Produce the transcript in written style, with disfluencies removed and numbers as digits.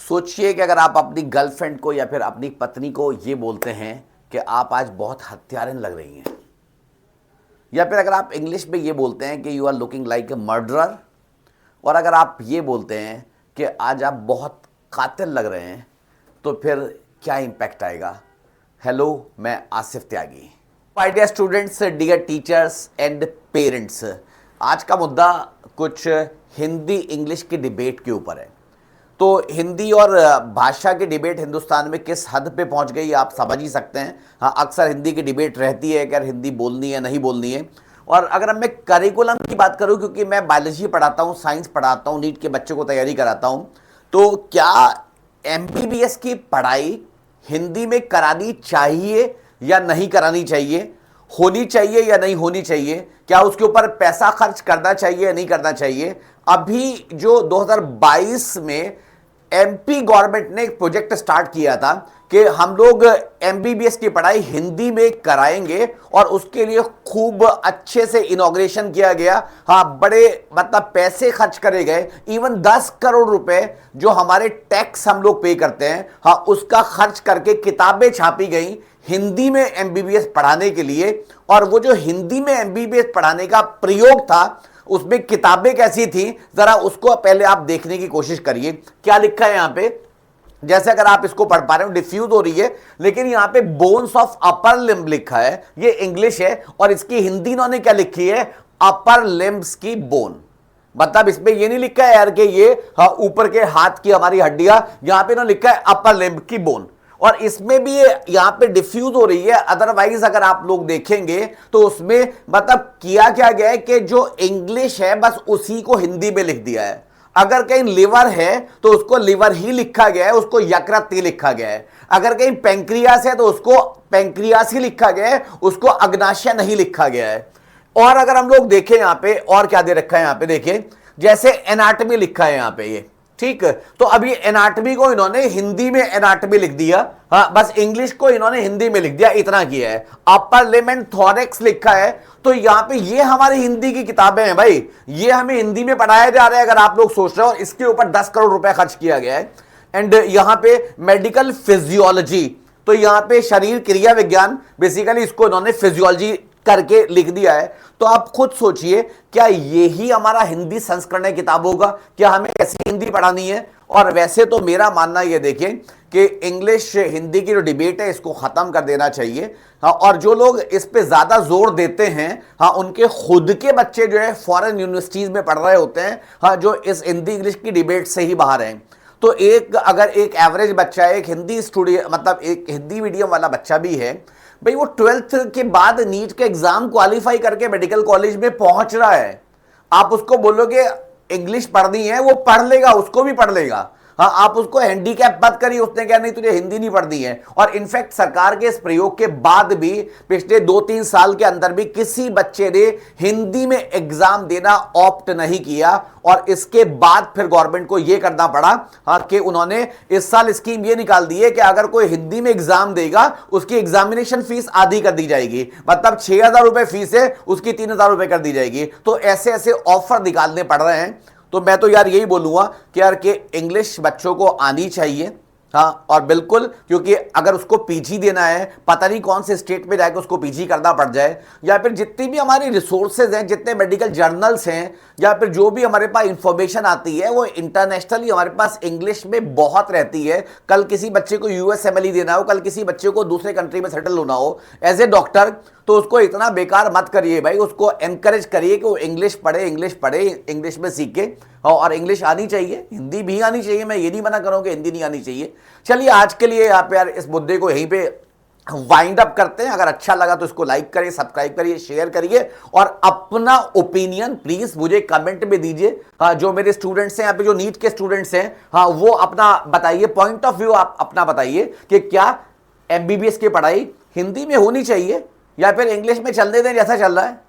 सोचिए कि अगर आप अपनी गर्लफ्रेंड को या फिर अपनी पत्नी को ये बोलते हैं कि आप आज बहुत हत्यारन लग रही हैं, या फिर अगर आप इंग्लिश में ये बोलते हैं कि you are looking like a murderer, और अगर आप ये बोलते हैं कि आज आप बहुत कातिल लग रहे हैं, तो फिर क्या इम्पैक्ट आएगा। हेलो, मैं Asif Tyagi. My dear students, dear teachers and parents, आज का मुद्दा कुछ हिंदी इंग्लिश की डिबेट के ऊपर है। तो हिंदी और भाषा की डिबेट हिंदुस्तान में किस हद पे पहुंच गई आप समझ ही सकते हैं। हाँ, अक्सर हिंदी की डिबेट रहती है कि यार हिंदी बोलनी है नहीं बोलनी है। और अगर अब मैं करिकुलम की बात करूं, क्योंकि मैं बायोलॉजी पढ़ाता हूं, साइंस पढ़ाता हूं, नीट के बच्चों को तैयारी कराता हूं, तो क्या एमबीबीएस की पढ़ाई हिंदी में करानी चाहिए या नहीं करानी चाहिए, होनी चाहिए या नहीं होनी चाहिए, क्या उसके ऊपर पैसा खर्च करना चाहिए या नहीं करना चाहिए। अभी जो 2022 में एमपी गवर्नमेंट ने एक प्रोजेक्ट स्टार्ट किया था कि हम लोग एमबीबीएस की पढ़ाई हिंदी में कराएंगे, और उसके लिए खूब अच्छे से इनॉग्रेशन किया गया। हाँ, बड़े मतलब पैसे खर्च करे गए, इवन 10 करोड़ रुपए जो हमारे टैक्स हम लोग पे करते हैं, हाँ, उसका खर्च करके किताबें छापी गई हिंदी में एमबीबीएस पढ़ाने के लिए। और वो जो हिंदी में एमबीबीएस पढ़ाने का प्रयोग था, उसमें किताबें कैसी थी, जरा उसको पहले आप देखने की कोशिश करिए। क्या लिखा है यहां पे, जैसे अगर आप इसको पढ़ पा रहे हो, डिफ्यूज हो रही है, लेकिन यहां पे बोन्स ऑफ अपर लिम्ब लिखा है, ये इंग्लिश है, और इसकी हिंदी इन्होंने क्या लिखी है, अपर लिम्ब्स की बोन। मतलब इसमें ये नहीं लिखा है यार कि ये ऊपर के हाथ की हमारी हड्डियां, यहां पे इन्होंने लिखा है अपर लिम्ब की बोन, और इसमें भी यहां पे डिफ्यूज हो रही है। अदरवाइज अगर आप लोग देखेंगे तो उसमें मतलब किया क्या गया है कि जो इंग्लिश है बस उसी को हिंदी में लिख दिया है। अगर कहीं लिवर है तो उसको लिवर ही लिखा गया है, उसको यकृत ही लिखा गया है। अगर कहीं पेंक्रियास है तो उसको पेंक्रियास ही लिखा गया है, उसको अग्नाशय नहीं लिखा गया है। और अगर हम लोग देखें यहां पे और क्या दे रखा है, यहां पे देखिए जैसे एनाटमी लिखा है यहां पे, ये ठीक। तो अभी एनाटमी को इन्होंने हिंदी में एनाटमी लिख दिया, हाँ, बस इंग्लिश को इन्होंने हिंदी में लिख दिया, इतना किया है। अपर लिम्ब एंड थोरैक्स लिखा है, तो यहां पे ये हमारी हिंदी की किताबें हैं भाई, ये हमें हिंदी में पढ़ाया जा रहा है अगर आप लोग सोच रहे हो। इसके ऊपर 10 करोड़ रुपए खर्च किया गया है। एंड यहां पे मेडिकल फिजियोलॉजी, तो यहां पे शरीर क्रिया विज्ञान, बेसिकली इसको इन्होंने फिजियोलॉजी करके लिख दिया है। तो आप खुद सोचिए, क्या यही हमारा हिंदी संस्करण किताबों का, क्या हमें ऐसी हिंदी पढ़ानी है। और वैसे तो मेरा मानना ये देखें कि इंग्लिश हिंदी की जो डिबेट है इसको खत्म कर देना चाहिए। हाँ, और जो लोग इस पे ज्यादा जोर देते हैं, हाँ, उनके खुद के बच्चे जो है फॉरेन यूनिवर्सिटीज में पढ़ रहे होते हैं, हाँ, जो इस हिंदी इंग्लिश की डिबेट से ही बाहर हैं। तो अगर एक एवरेज बच्चा है, एक हिंदी स्टूडेंट, मतलब एक हिंदी मीडियम वाला बच्चा भी है भाई, वो 12th के बाद नीट के एग्जाम क्वालिफाई करके मेडिकल कॉलेज में पहुंच रहा है। आप उसको बोलोगे इंग्लिश पढ़नी है, वो पढ़ लेगा, उसको भी पढ़ लेगा। हाँ, आप उसको हैंडीकैप मत करिए, उसने क्या नहीं तुझे हिंदी नहीं पढ़नी है। और इनफैक्ट सरकार के इस प्रयोग के बाद भी पिछले 2-3 साल के अंदर भी किसी बच्चे ने हिंदी में एग्जाम देना ऑप्ट नहीं किया। और इसके बाद फिर गवर्नमेंट को यह करना पड़ा, हाँ, कि उन्होंने इस साल स्कीम ये निकाल दी है कि अगर कोई हिंदी में एग्जाम देगा उसकी एग्जामिनेशन फीस आधी कर दी जाएगी। मतलब 6,000 रुपए फीस है, उसकी 3,000 रुपए कर दी जाएगी। तो ऐसे ऐसे ऑफर निकालने पड़ रहे हैं। तो मैं तो यार यही बोलूंगा कि यार कि इंग्लिश बच्चों को आनी चाहिए, हाँ, और बिल्कुल, क्योंकि अगर उसको पीजी देना है, पता नहीं कौन से स्टेट में जाकर उसको पीजी करना पड़ जाए, या फिर जितनी भी हमारी रिसोर्सेज हैं, जितने मेडिकल जर्नल्स हैं, या फिर जो भी हमारे पास इंफॉर्मेशन आती है वो इंटरनेशनली हमारे पास इंग्लिश में बहुत रहती है। कल किसी बच्चे को यूएसएमएलई देना हो, कल किसी बच्चे को दूसरे कंट्री में सेटल होना हो एज ए डॉक्टर, तो उसको इतना बेकार मत करिए भाई, उसको एनकरेज करिए कि वो इंग्लिश पढ़े, इंग्लिश में सीखे। और इंग्लिश आनी चाहिए, हिंदी भी आनी चाहिए, मैं ये नहीं मना करूँ कि हिंदी नहीं आनी चाहिए। चलिए आज के लिए यहाँ पे यार इस मुद्दे को यहीं पे वाइंड अप करते हैं। अगर अच्छा लगा तो इसको लाइक करिए, सब्सक्राइब करिए, शेयर करिए, और अपना ओपिनियन प्लीज मुझे कमेंट में दीजिए। हाँ, जो मेरे स्टूडेंट्स हैं यहाँ पे, जो नीट के स्टूडेंट्स हैं, हाँ, वो अपना बताइए, पॉइंट ऑफ व्यू आप अपना बताइए कि क्या एमबीबीएस की पढ़ाई हिंदी में होनी चाहिए या फिर इंग्लिश में चलने दें जैसा चल रहा है।